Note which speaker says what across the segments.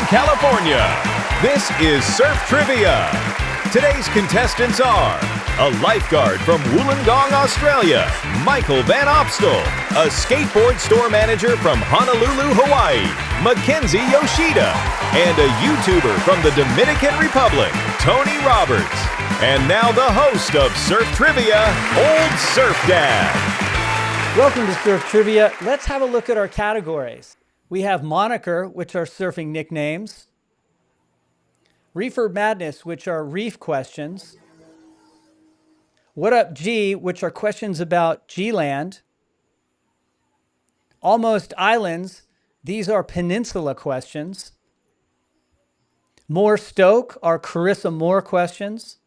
Speaker 1: California. This is Surf Trivia. Today's contestants are a lifeguard from Wollongong, Australia, Michael Van Opstal, a skateboard store manager from Honolulu, Hawaii, Mackenzie Yoshida, and a YouTuber from the Dominican Republic, Tony Roberts. And now the host of Surf Trivia, oldsurfdad.
Speaker 2: Welcome to Surf Trivia. Let's have a look at our categories. We have moniker, which are surfing nicknames. Reefer Madness, which are reef questions. What Up G, which are questions about G-land. Almost Islands, these are peninsula questions. More Stoke are Carissa Moore questions.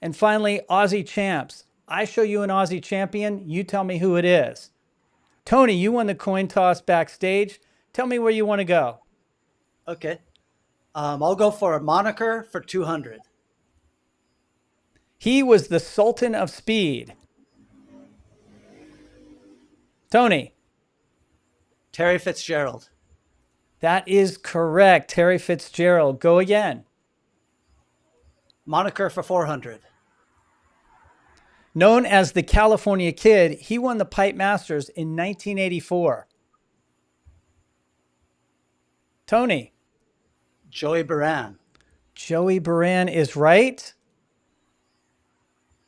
Speaker 2: And finally, Aussie Champs. I show you an Aussie champion, you tell me who it is. Tony, you won the coin toss backstage. Tell me where you want to go.
Speaker 3: Okay. I'll go for a moniker for 200.
Speaker 2: He was the Sultan of Speed. Tony.
Speaker 3: Terry Fitzgerald.
Speaker 2: That is correct. Terry Fitzgerald. Go again.
Speaker 3: Moniker for 400.
Speaker 2: Known as the California Kid, he won the Pipe Masters in 1984. Tony.
Speaker 3: Joey Baran.
Speaker 2: Joey Baran is right.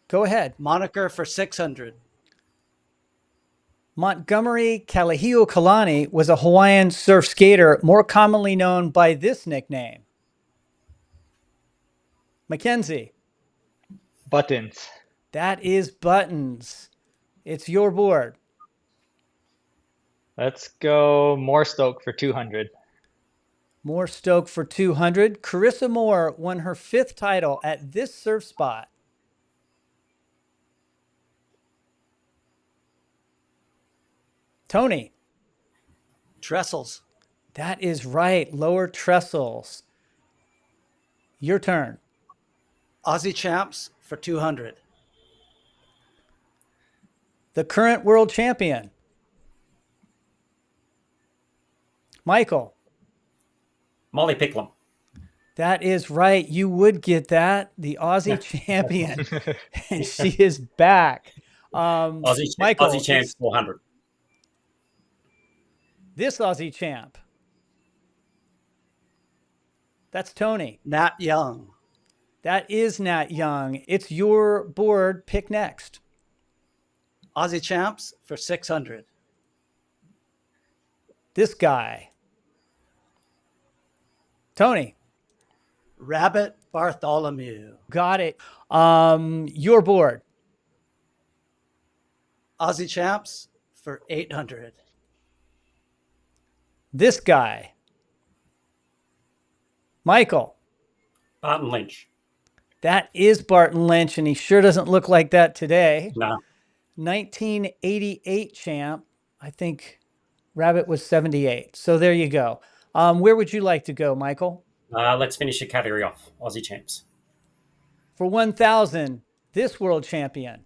Speaker 2: Go ahead.
Speaker 3: Moniker for 600.
Speaker 2: Montgomery Kalahio-Kalani was a Hawaiian surf skater, more commonly known by this nickname. Mackenzie.
Speaker 4: Buttons.
Speaker 2: That is Buttons. It's your board.
Speaker 4: Let's go more Stoke for 200.
Speaker 2: More Stoke for 200. Carissa Moore won her 5th title at this surf spot. Tony.
Speaker 3: Trestles.
Speaker 2: That is right. Lower Trestles. Your turn.
Speaker 3: Aussie Champs for 200.
Speaker 2: The current world champion. Michael.
Speaker 5: Molly Picklum.
Speaker 2: That is right. You would get that. The Aussie champion. And she is back. Michael,
Speaker 5: Aussie Champs 400.
Speaker 2: This Aussie champ. That's Tony.
Speaker 3: Nat Young.
Speaker 2: That is Nat Young. It's your board. Pick next.
Speaker 3: Aussie Champs for 600.
Speaker 2: This guy. Tony.
Speaker 3: Rabbit Bartholomew.
Speaker 2: Got it. Your board.
Speaker 3: Aussie Champs for 800.
Speaker 2: This guy. Michael.
Speaker 5: Barton Lynch.
Speaker 2: That is Barton Lynch, and he sure doesn't look like that today.
Speaker 5: No.
Speaker 2: 1988 champ. I think Rabbit was 78. So there you go. Where would you like to go, Michael?
Speaker 5: Let's finish the category off. Aussie Champs.
Speaker 2: For 1,000, this world champion.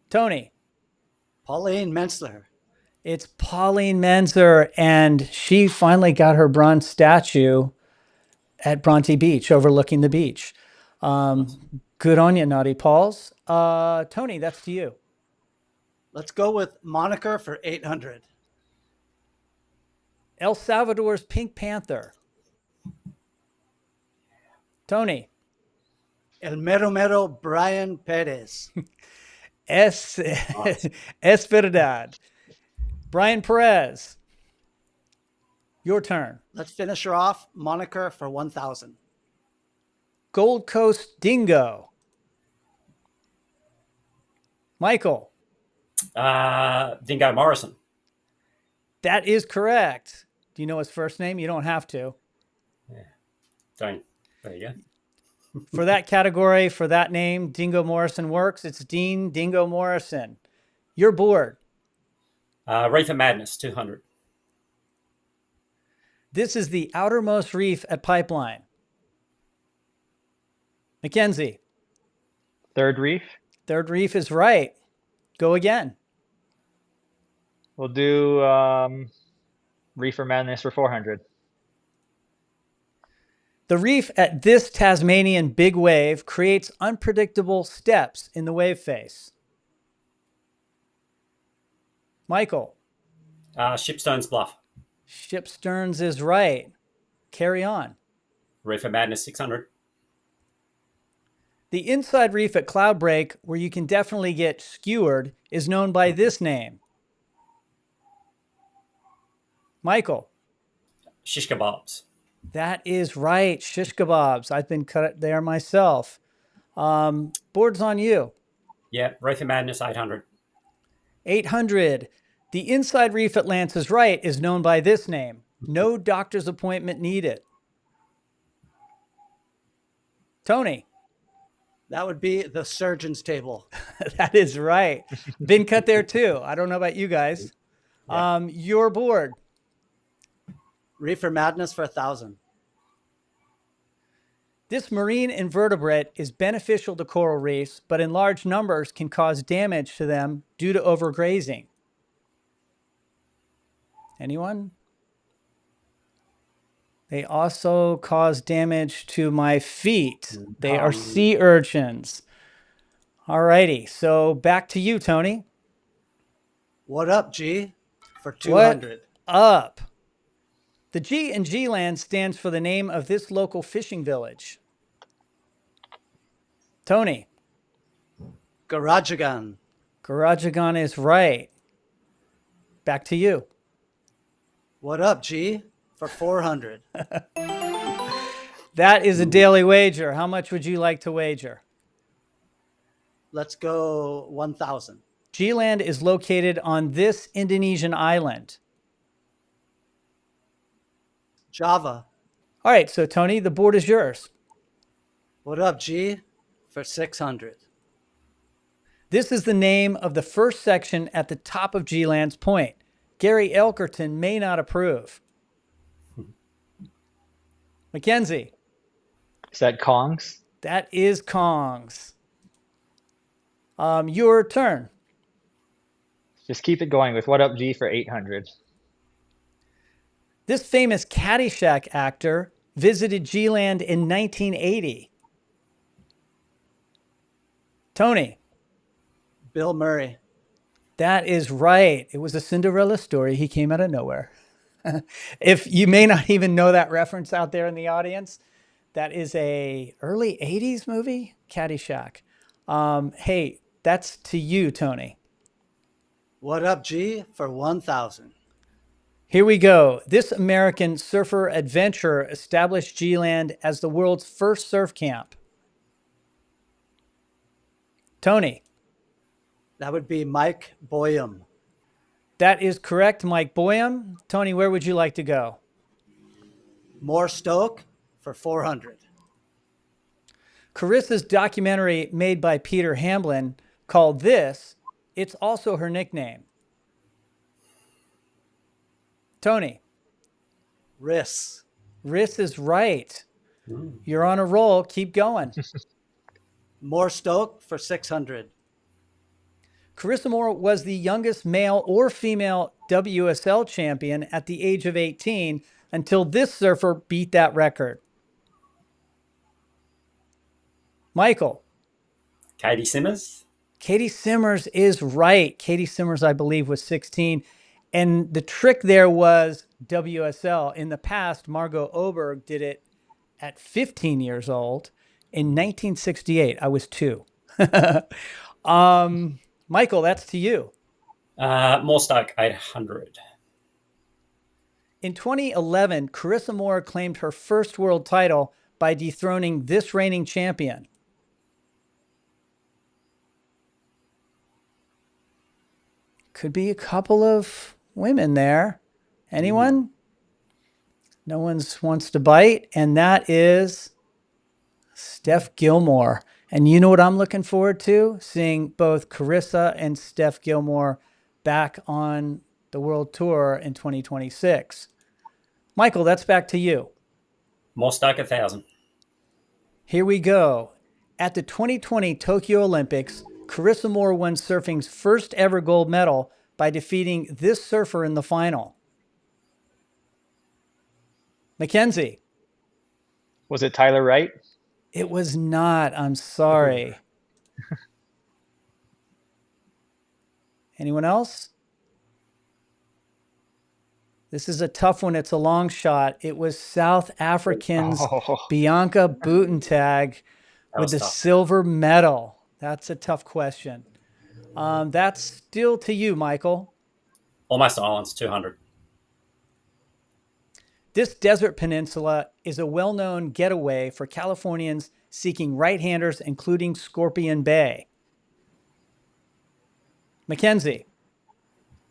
Speaker 2: Tony.
Speaker 3: Pauline Mensler.
Speaker 2: It's Pauline Menzer, and she finally got her bronze statue at Bronte Beach, overlooking the beach. Good on you, Naughty Pauls. Tony, that's to you.
Speaker 3: Let's go with moniker for 800.
Speaker 2: El Salvador's Pink Panther. Tony.
Speaker 3: El Mero Mero Brian Perez.
Speaker 2: Es Verdad. Brian Perez. Your turn.
Speaker 3: Let's finish her off. Moniker for 1,000.
Speaker 2: Gold Coast Dingo. Michael.
Speaker 5: Dingo Morrison.
Speaker 2: That is correct. Do you know his first name? You don't have to.
Speaker 5: Yeah. Don't. There you go.
Speaker 2: For that category, for that name, Dingo Morrison works. It's Dean Dingo Morrison. Your board.
Speaker 5: Reefer Madness 200.
Speaker 2: This is the outermost reef at Pipeline. Mackenzie.
Speaker 4: Third reef.
Speaker 2: Third reef is right. Go again.
Speaker 4: We'll do Reefer Madness for 400.
Speaker 2: The reef at this Tasmanian big wave creates unpredictable steps in the wave face. Michael.
Speaker 5: Shipstone's Bluff.
Speaker 2: Ship Stearns is right. Carry on.
Speaker 5: Reefer Madness 600.
Speaker 2: The inside reef at Cloudbreak, where you can definitely get skewered, is known by this name. Michael.
Speaker 5: Shish kebabs.
Speaker 2: That is right. Shish kebabs. I've been cut there myself. Board's on you.
Speaker 5: Yeah, Reefer Madness 800.
Speaker 2: 800. The inside reef at Lance's Right is known by this name. No doctor's appointment needed. Tony.
Speaker 3: That would be the surgeon's table.
Speaker 2: That is right. Been cut there too. I don't know about you guys.
Speaker 5: Yeah.
Speaker 2: Your board.
Speaker 3: Reefer Madness for 1,000.
Speaker 2: This marine invertebrate is beneficial to coral reefs, but in large numbers can cause damage to them due to overgrazing. Anyone? They also cause damage to my feet. They are sea urchins. All righty. So back to you, Tony.
Speaker 3: What up, G? For 200.
Speaker 2: What up? The G in G-Land stands for the name of this local fishing village. Tony.
Speaker 3: Garajagan.
Speaker 2: Garajagan is right. Back to you.
Speaker 3: What up, G? For 400.
Speaker 2: That is a daily wager. How much would you like to wager?
Speaker 3: Let's go 1,000.
Speaker 2: G-Land is located on this Indonesian island.
Speaker 3: Java.
Speaker 2: All right, so Tony, the board is yours.
Speaker 3: What up, G? For 600.
Speaker 2: This is the name of the first section at the top of G-Land's point. Gary Elkerton may not approve. Mackenzie.
Speaker 4: Is that Kongs?
Speaker 2: That is Kongs. Your turn.
Speaker 4: Just keep it going with What Up G for 800.
Speaker 2: This famous Caddyshack actor visited G-Land in 1980. Tony.
Speaker 3: Bill Murray.
Speaker 2: That is right. It was a Cinderella story. He came out of nowhere. If you may not even know that reference out there in the audience, that is a early 80s movie, Caddyshack. Hey, that's to you, Tony.
Speaker 3: What up, G? For 1,000.
Speaker 2: Here we go. This American surfer adventurer established G-Land as the world's first surf camp. Tony.
Speaker 3: That would be Mike Boyum.
Speaker 2: That is correct, Mike Boyum. Tony, where would you like to go?
Speaker 3: More Stoke for 400.
Speaker 2: Carissa's documentary made by Peter Hamblin called This, It's Also Her Nickname. Tony.
Speaker 3: Riss.
Speaker 2: Riss is right. You're on a roll. Keep going.
Speaker 3: More Stoke for 600.
Speaker 2: Carissa Moore was the youngest male or female WSL champion at the age of 18 until this surfer beat that record. Michael.
Speaker 5: Katie Simmers.
Speaker 2: Katie Simmers is right. Katie Simmers, I believe, was 16. And the trick there was WSL. In the past, Margot Oberg did it at 15 years old. In 1968, I was 2. Michael, that's to you.
Speaker 5: More Stoke 800.
Speaker 2: In 2011, Carissa Moore claimed her first world title by dethroning this reigning champion. Could be a couple of women there. Anyone? No one wants to bite, and that is Steph Gilmore. And you know what I'm looking forward to? Seeing both Carissa and Steph Gilmore back on the World Tour in 2026. Michael, that's back to you.
Speaker 5: More Stoke 1,000.
Speaker 2: Here we go. At the 2020 Tokyo Olympics, Carissa Moore won surfing's first ever gold medal by defeating this surfer in the final. Mackenzie.
Speaker 4: Was it Tyler Wright?
Speaker 2: It was not. I'm sorry. Anyone else? This is a tough one. It's a long shot. It was South Africans
Speaker 4: Oh,
Speaker 2: Bianca Buitentag
Speaker 5: That
Speaker 2: with
Speaker 5: was
Speaker 2: the
Speaker 5: tough.
Speaker 2: silver medal. That's a tough question. That's still to you, Michael.
Speaker 5: Almost Islands, 200.
Speaker 2: This desert peninsula is a well-known getaway for Californians seeking right-handers, including Scorpion Bay. Mackenzie.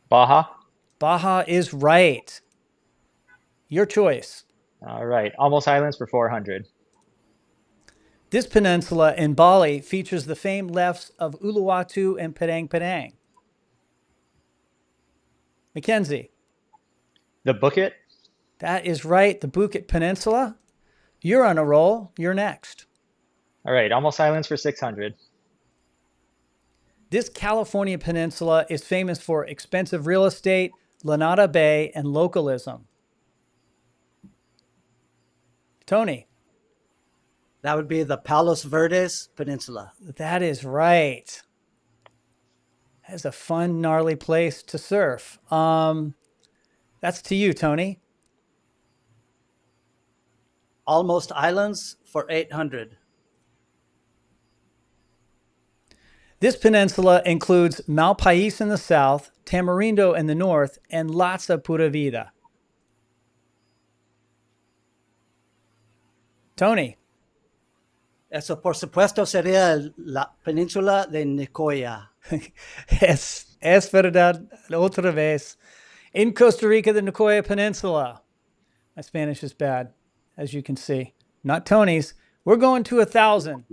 Speaker 4: Baja.
Speaker 2: Baja is right. Your choice.
Speaker 4: All right. Almost Islands for 400.
Speaker 2: This peninsula in Bali features the famed lefts of Uluwatu and Padang Padang. Mackenzie.
Speaker 4: The Bukit.
Speaker 2: That is right. The Bukit Peninsula. You're on a roll. You're next.
Speaker 4: All right. Almost Islands for 600.
Speaker 2: This California peninsula is famous for expensive real estate, Lanada Bay, and localism. Tony.
Speaker 3: That would be the Palos Verdes Peninsula.
Speaker 2: That is right. That is a fun, gnarly place to surf. That's to you, Tony.
Speaker 3: Almost Islands for 800.
Speaker 2: This peninsula includes Malpais in the south, Tamarindo in the north, and lots of pura vida. Tony.
Speaker 3: Eso, por supuesto, sería la península de Nicoya.
Speaker 2: Es verdad, otra vez. In Costa Rica, the Nicoya Peninsula. My Spanish is bad, as you can see. Not Tony's. We're going to 1,000.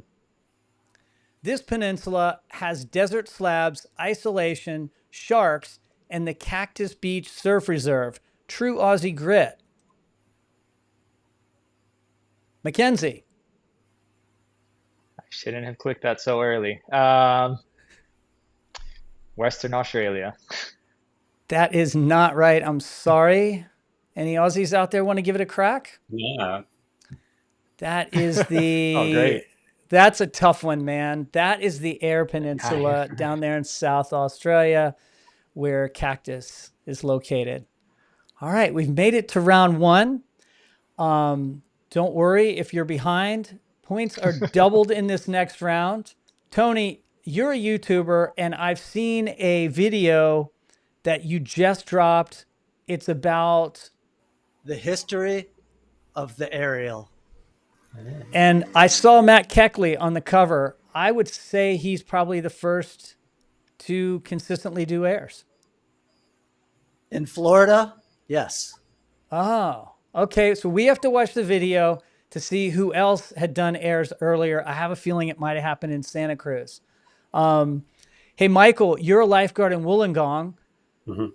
Speaker 2: This peninsula has desert slabs, isolation, sharks, and the Cactus Beach Surf Reserve. True Aussie grit. Mackenzie.
Speaker 4: I shouldn't have clicked that so early. Western Australia.
Speaker 2: That is not right. I'm sorry. Any Aussies out there want to give it a crack?
Speaker 5: Yeah.
Speaker 2: That is the...
Speaker 4: Oh, great.
Speaker 2: That's a tough one, man. That is the Eyre Peninsula down there in South Australia where Cactus is located. All right, we've made it to round one. Don't worry if you're behind. Points are doubled in this next round. Tony, you're a YouTuber, and I've seen a video that you just dropped. It's about...
Speaker 3: The history of the aerial.
Speaker 2: And I saw Matt Keckley on the cover. I would say he's probably the first to consistently do airs.
Speaker 3: In Florida, yes.
Speaker 2: Oh, okay. So we have to watch the video to see who else had done airs earlier. I have a feeling it might have happened in Santa Cruz. Hey, Michael, you're a lifeguard in Wollongong.
Speaker 5: Mm-hmm.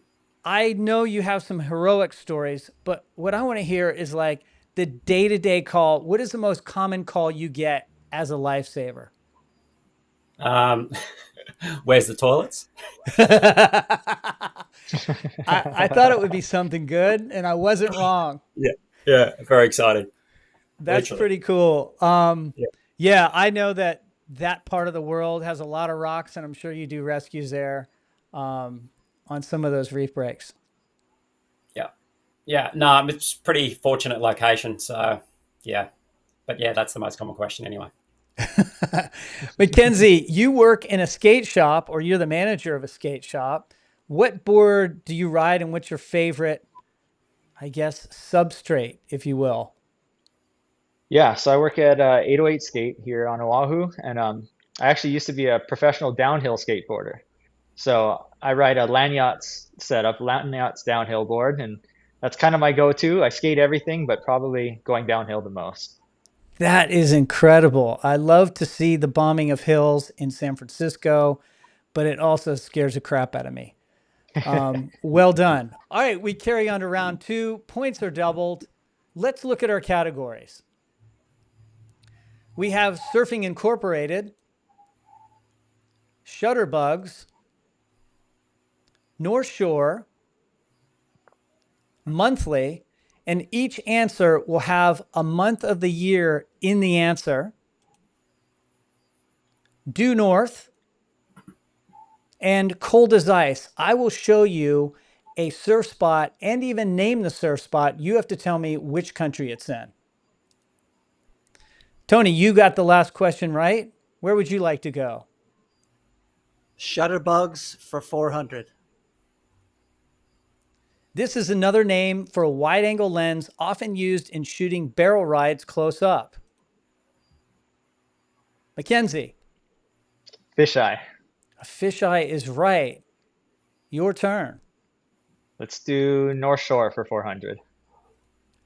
Speaker 2: I know you have some heroic stories, but what I want to hear is like the day-to-day call. What is the most common call you get as a lifesaver?
Speaker 5: Where's the toilets?
Speaker 2: I thought it would be something good, and I wasn't wrong.
Speaker 5: Yeah, very excited.
Speaker 2: That's
Speaker 5: Literally.
Speaker 2: pretty cool.
Speaker 5: Yeah.
Speaker 2: Yeah, I know that part of the world has a lot of rocks, and I'm sure you do rescues there on some of those reef breaks.
Speaker 5: Yeah, no, it's pretty fortunate location. So, yeah. But yeah, that's the most common question anyway.
Speaker 2: Mackenzie, you work in a skate shop, or you're the manager of a skate shop. What board do you ride, and what's your favorite, I guess, substrate, if you will?
Speaker 4: Yeah, so I work at 808 Skate here on Oahu, and I actually used to be a professional downhill skateboarder. So I ride a Lanyards setup, Lanyards downhill board, and that's kind of my go-to. I skate everything, but probably going downhill the most.
Speaker 2: That is incredible. I love to see the bombing of hills in San Francisco, but it also scares the crap out of me. Well done. All right, we carry on to round two. Points are doubled. Let's look at our categories. We have Surfing Incorporated, Shutterbugs, North Shore, Monthly, And each answer will have a month of the year in the answer. Due north and cold as ice. I will show you a surf spot and even name the surf spot. You have to tell me which country it's in. Tony, you got the last question right. Where would you like to go?
Speaker 3: Shutterbugs for 400.
Speaker 2: This is another name for a wide-angle lens often used in shooting barrel rides close up. Mackenzie.
Speaker 4: Fisheye.
Speaker 2: A fisheye is right. Your turn.
Speaker 4: Let's do North Shore for 400.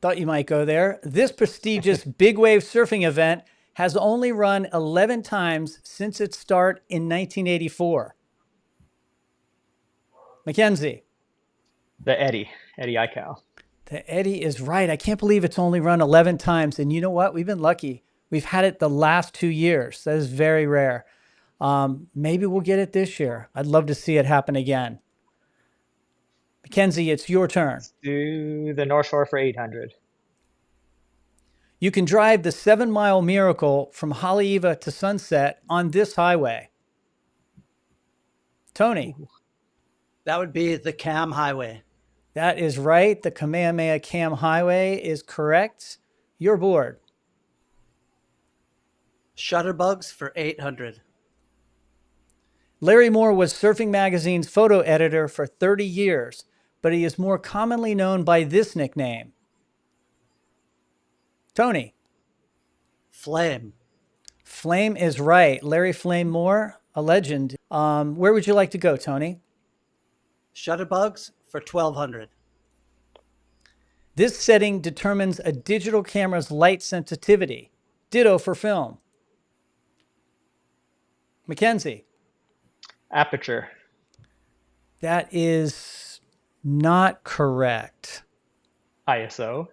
Speaker 2: Thought you might go there. This prestigious big wave surfing event has only run 11 times since its start in 1984. Mackenzie.
Speaker 4: The Eddie Aikau.
Speaker 2: The Eddie is right. I can't believe it's only run 11 times. And you know what? We've been lucky. We've had it the last 2 years. That is very rare. Maybe we'll get it this year. I'd love to see it happen again. Mackenzie, it's your turn.
Speaker 4: Let's do the North Shore for 800.
Speaker 2: You can drive the 7-mile miracle from Haleiwa to Sunset on this highway. Tony.
Speaker 3: That would be the Cam Highway.
Speaker 2: That is right. The Kamehameha Cam Highway is correct. You're bored.
Speaker 3: Shutterbugs for 800.
Speaker 2: Larry Moore was Surfing Magazine's photo editor for 30 years, but he is more commonly known by this nickname. Tony.
Speaker 3: Flame.
Speaker 2: Flame is right. Larry Flame Moore, a legend. Where would you like to go, Tony?
Speaker 3: Shutterbugs for 1200.
Speaker 2: This setting determines a digital camera's light sensitivity. Ditto for film. Mackenzie.
Speaker 4: Aperture.
Speaker 2: That is not correct.
Speaker 4: ISO.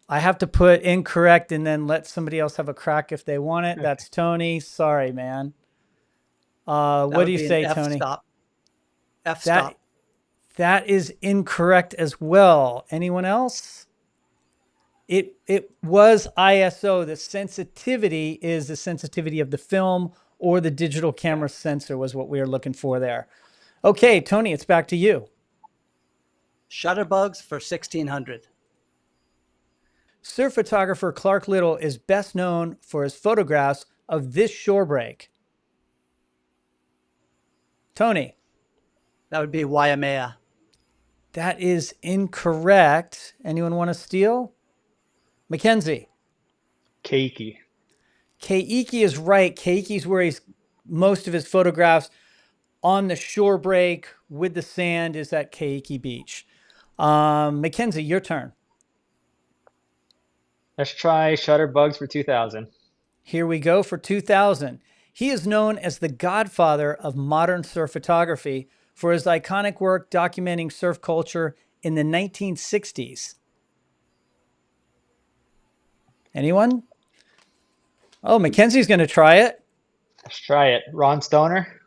Speaker 2: I have to put incorrect and then let somebody else have a crack if they want it. That's Tony. Sorry, man. What do you say, Tony?
Speaker 3: F-stop.
Speaker 2: That is incorrect as well. Anyone else? It was ISO. The sensitivity is the sensitivity of the film or the digital camera sensor was what we were looking for there. Okay, Tony, it's back to you.
Speaker 3: Shutterbugs for 1600.
Speaker 2: Surf photographer Clark Little is best known for his photographs of this shore break. Tony.
Speaker 3: That would be Waimea.
Speaker 2: That is incorrect. Anyone want to steal? Mackenzie.
Speaker 4: Keiki.
Speaker 2: Keiki is right. Keiki's where he's most of his photographs on the shore break with the sand is at Keiki Beach. Mackenzie, your turn.
Speaker 4: Let's try Shutterbugs for 2000.
Speaker 2: Here we go for 2000. He is known as the godfather of modern surf photography for his iconic work documenting surf culture in the 1960s. Anyone? Oh, Mackenzie's going to try it.
Speaker 4: Let's try it. Ron Stoner.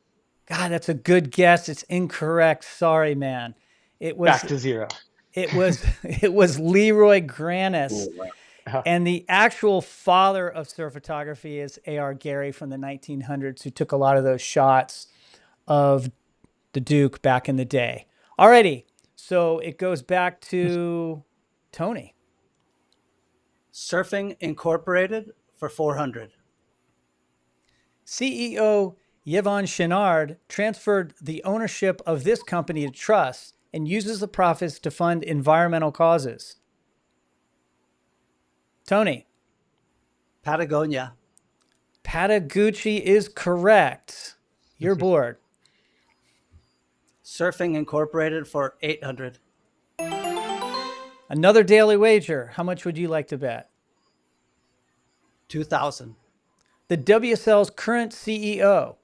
Speaker 2: God, that's a good guess. It's incorrect. Sorry, man. It was
Speaker 4: Back to zero.
Speaker 2: It was Leroy Granis.
Speaker 4: Ooh, wow.
Speaker 2: And the actual father of surf photography is A.R. Gary from the 1900s, who took a lot of those shots of the Duke back in the day. Alrighty, so it goes back to Tony.
Speaker 3: Surfing Incorporated for 400.
Speaker 2: CEO Yvon Chouinard transferred the ownership of this company to trust and uses the profits to fund environmental causes. Tony.
Speaker 3: Patagonia.
Speaker 2: Patagucci is correct. You're bored.
Speaker 3: Surfing Incorporated for 800.
Speaker 2: Another daily wager. How much would you like to bet?
Speaker 3: 2000.
Speaker 2: The WSL's current CEO.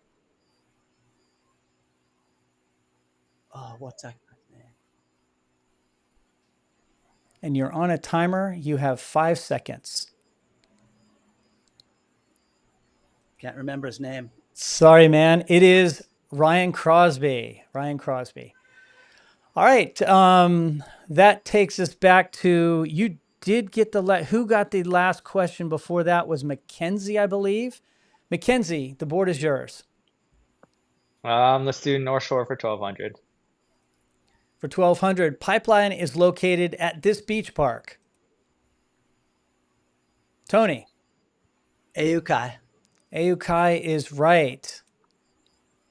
Speaker 3: Oh, what's that name?
Speaker 2: And you're on a timer. You have 5 seconds.
Speaker 3: Can't remember his name.
Speaker 2: Sorry, man. It is Ryan Crosby. Ryan Crosby. All right. that takes us back to, you did get who got the last question before that was Mackenzie, I believe. Mackenzie, the board is yours.
Speaker 4: Let's do North Shore for 1200.
Speaker 2: For 1200, Pipeline is located at this beach park. Tony.
Speaker 3: Aukai.
Speaker 2: Aukai is right.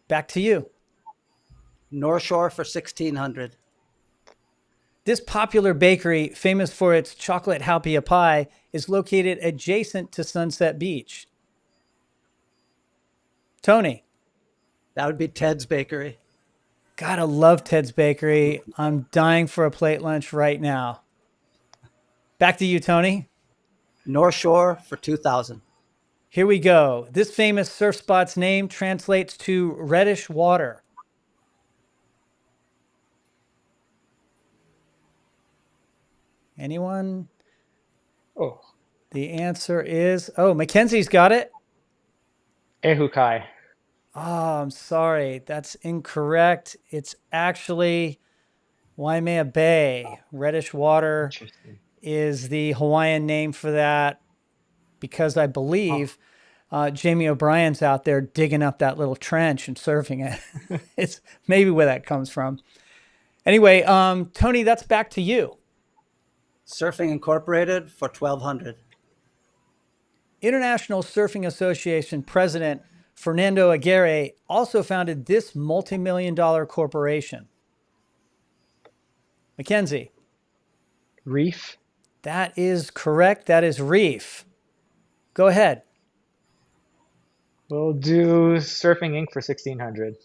Speaker 2: Back to you.
Speaker 3: North Shore for 1600.
Speaker 2: This popular bakery, famous for its chocolate halpia pie, is located adjacent to Sunset Beach. Tony.
Speaker 3: That would be Ted's Bakery.
Speaker 2: Gotta love Ted's Bakery. I'm dying for a plate lunch right now. Back to you, Tony.
Speaker 3: North Shore for 2000.
Speaker 2: Here we go. This famous surf spot's name translates to reddish water. Anyone?
Speaker 4: Oh.
Speaker 2: The answer is, Mackenzie's got it.
Speaker 4: Ehukai.
Speaker 2: Oh, I'm sorry. That's incorrect. It's actually Waimea Bay. Reddish water is the Hawaiian name for that, because I believe Jamie O'Brien's out there digging up that little trench and surfing it. It's maybe where that comes from. Anyway, Tony, that's back to you.
Speaker 3: Surfing Incorporated for 1200.
Speaker 2: International Surfing Association President Fernando Aguirre also founded this multi-million-dollar corporation. Mackenzie.
Speaker 4: Reef.
Speaker 2: That is correct. That is Reef. Go ahead.
Speaker 4: We'll do Surfing Inc. for 1600.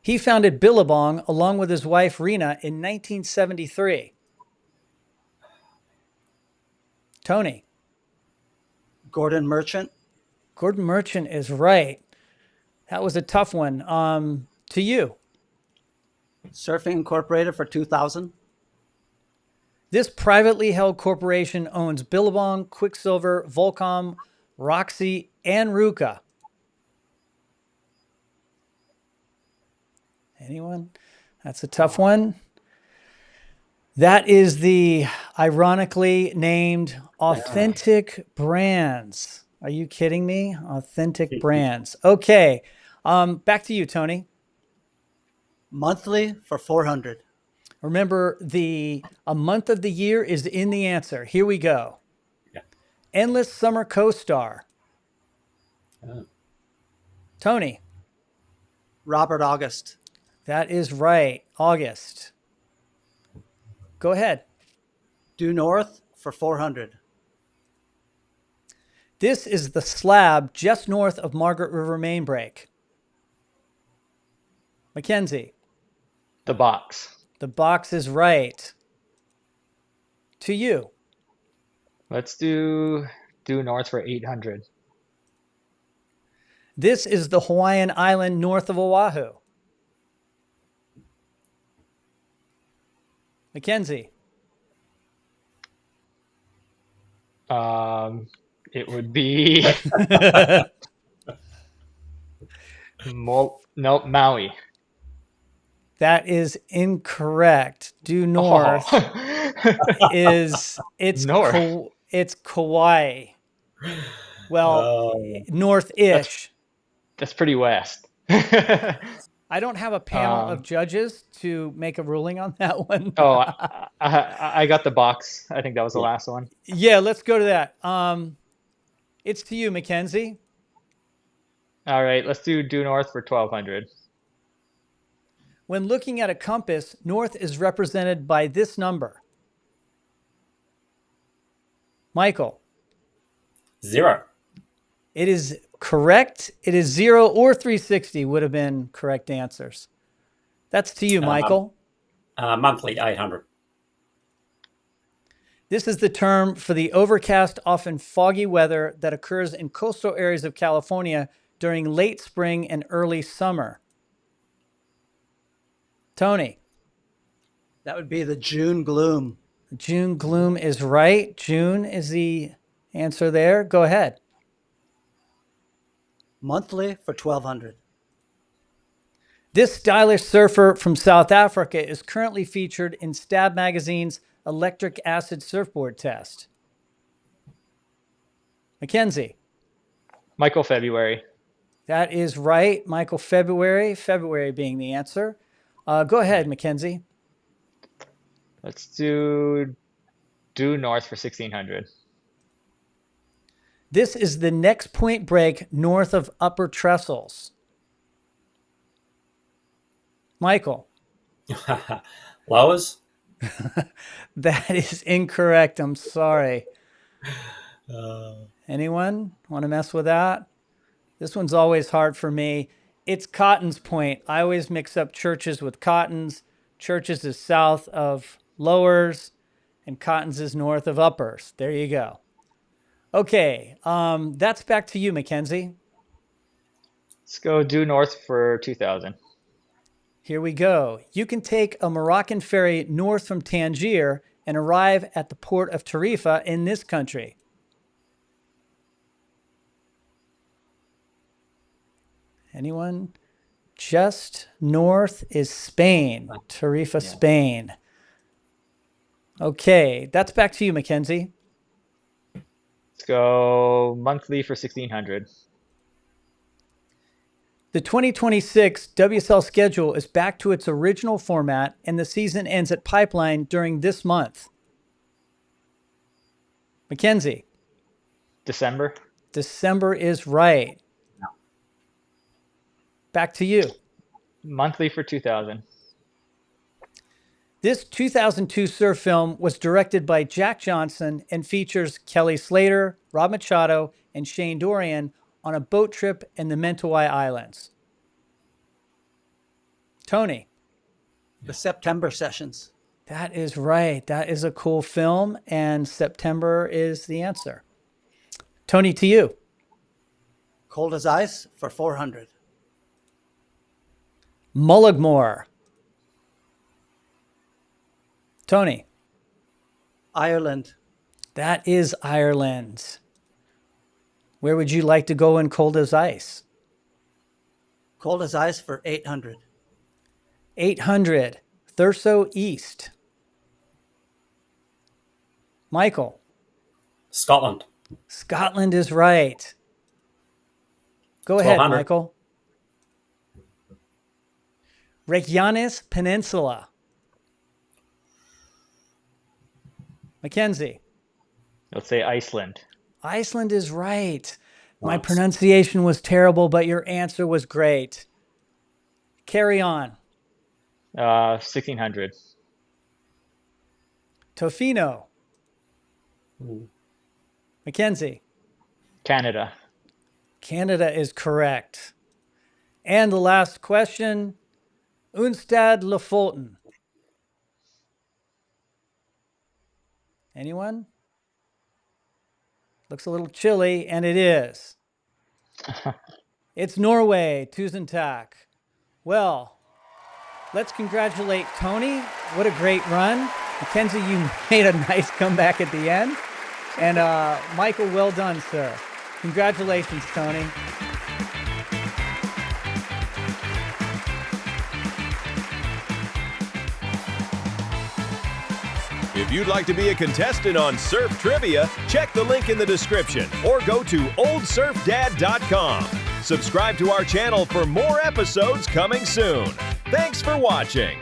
Speaker 2: He founded Billabong along with his wife Rena in 1973. Tony.
Speaker 3: Gordon Merchant.
Speaker 2: Gordon Merchant is right. That was a tough one. To you.
Speaker 3: Surfing Incorporated for 2000.
Speaker 2: This privately held corporation owns Billabong, Quicksilver, Volcom, Roxy, and Ruka. Anyone? That's a tough one. That is the ironically named Authentic Brands. Are you kidding me? Authentic Brands. Okay. Back to you, Tony.
Speaker 3: Monthly for 400.
Speaker 2: Remember, a month of the year is in the answer. Here we go.
Speaker 5: Yeah.
Speaker 2: Endless Summer Co-Star. Tony.
Speaker 3: Robert August.
Speaker 2: That is right. August. Go ahead.
Speaker 3: Due North for 400.
Speaker 2: This is the slab just north of Margaret River Main Break. Mackenzie.
Speaker 4: The Box.
Speaker 2: The Box is right. To you.
Speaker 4: Let's do Due North for 800.
Speaker 2: This is the Hawaiian island north of Oahu. Mackenzie.
Speaker 4: It would be Maui.
Speaker 2: That is incorrect. Due north is
Speaker 4: North.
Speaker 2: it's Kauai. Well, north-ish.
Speaker 4: That's pretty west.
Speaker 2: I don't have a panel of judges to make a ruling on that one.
Speaker 4: I got The Box. I think that was the last one.
Speaker 2: Yeah, let's go to that. It's to you, Mackenzie.
Speaker 4: All right, let's do Due North for 1200.
Speaker 2: When looking at a compass, north is represented by this number. Michael.
Speaker 5: 0.
Speaker 2: It is correct. It is 0 or 360 would have been correct answers. That's to you, Michael.
Speaker 5: Monthly 800.
Speaker 2: This is the term for the overcast, often foggy weather that occurs in coastal areas of California during late spring and early summer. Tony.
Speaker 3: That would be the June gloom.
Speaker 2: June gloom is right. June is the answer there. Go ahead.
Speaker 3: Monthly for 1200.
Speaker 2: This stylish surfer from South Africa is currently featured in Stab Magazine's electric acid surfboard test. Mackenzie.
Speaker 4: Michael February.
Speaker 2: That is right. Michael February. February being the answer. Go ahead, Mackenzie.
Speaker 4: Let's do due north for 1600.
Speaker 2: This is the next point break north of Upper Trestles. Michael.
Speaker 5: Lowers?
Speaker 2: That is incorrect. I'm sorry. Anyone want to mess with that? This one's always hard for me. It's Cotton's Point. I always mix up Churches with Cottons. Churches is south of Lowers, and Cottons is north of Uppers. There you go. Okay, that's back to you, Mackenzie.
Speaker 4: Let's go due north for 2000.
Speaker 2: Here we go. You can take a Moroccan ferry north from Tangier and arrive at the port of Tarifa in this country. Anyone? Just north is Spain. Tarifa, yeah. Spain. Okay, that's back to you, Mackenzie.
Speaker 4: Let's go monthly for 1600.
Speaker 2: The 2026 WSL schedule is back to its original format, and the season ends at Pipeline during this month. Mackenzie.
Speaker 4: December.
Speaker 2: December is right. Back to you.
Speaker 4: Monthly for 2000.
Speaker 2: This 2002 surf film was directed by Jack Johnson and features Kelly Slater, Rob Machado, and Shane Dorian on a boat trip in the Mentawai Islands. Tony.
Speaker 3: The September Sessions.
Speaker 2: That is right. That is a cool film, and September is the answer. Tony, to you.
Speaker 3: Cold as Ice for 400.
Speaker 2: Mullaghmore. Tony.
Speaker 3: Ireland.
Speaker 2: That is Ireland. Where would you like to go in Cold as Ice?
Speaker 3: Cold as Ice for 800.
Speaker 2: 800. Thurso East. Michael.
Speaker 5: Scotland.
Speaker 2: Scotland is right. Go ahead, Michael. Reykjanes Peninsula. Mackenzie.
Speaker 4: Let's say Iceland.
Speaker 2: Iceland is right. My pronunciation was terrible, but your answer was great. Carry on.
Speaker 4: 1600.
Speaker 2: Tofino. Mackenzie.
Speaker 4: Canada.
Speaker 2: Canada is correct. And the last question, Unstad Lofoten. Anyone? Looks a little chilly, and it is. It's Norway, Tusen takk. Well, let's congratulate Tony. What a great run. Mackenzie, you made a nice comeback at the end. And Michael, well done, sir. Congratulations, Tony.
Speaker 1: If you'd like to be a contestant on Surf Trivia, check the link in the description or go to oldsurfdad.com. Subscribe to our channel for more episodes coming soon. Thanks for watching.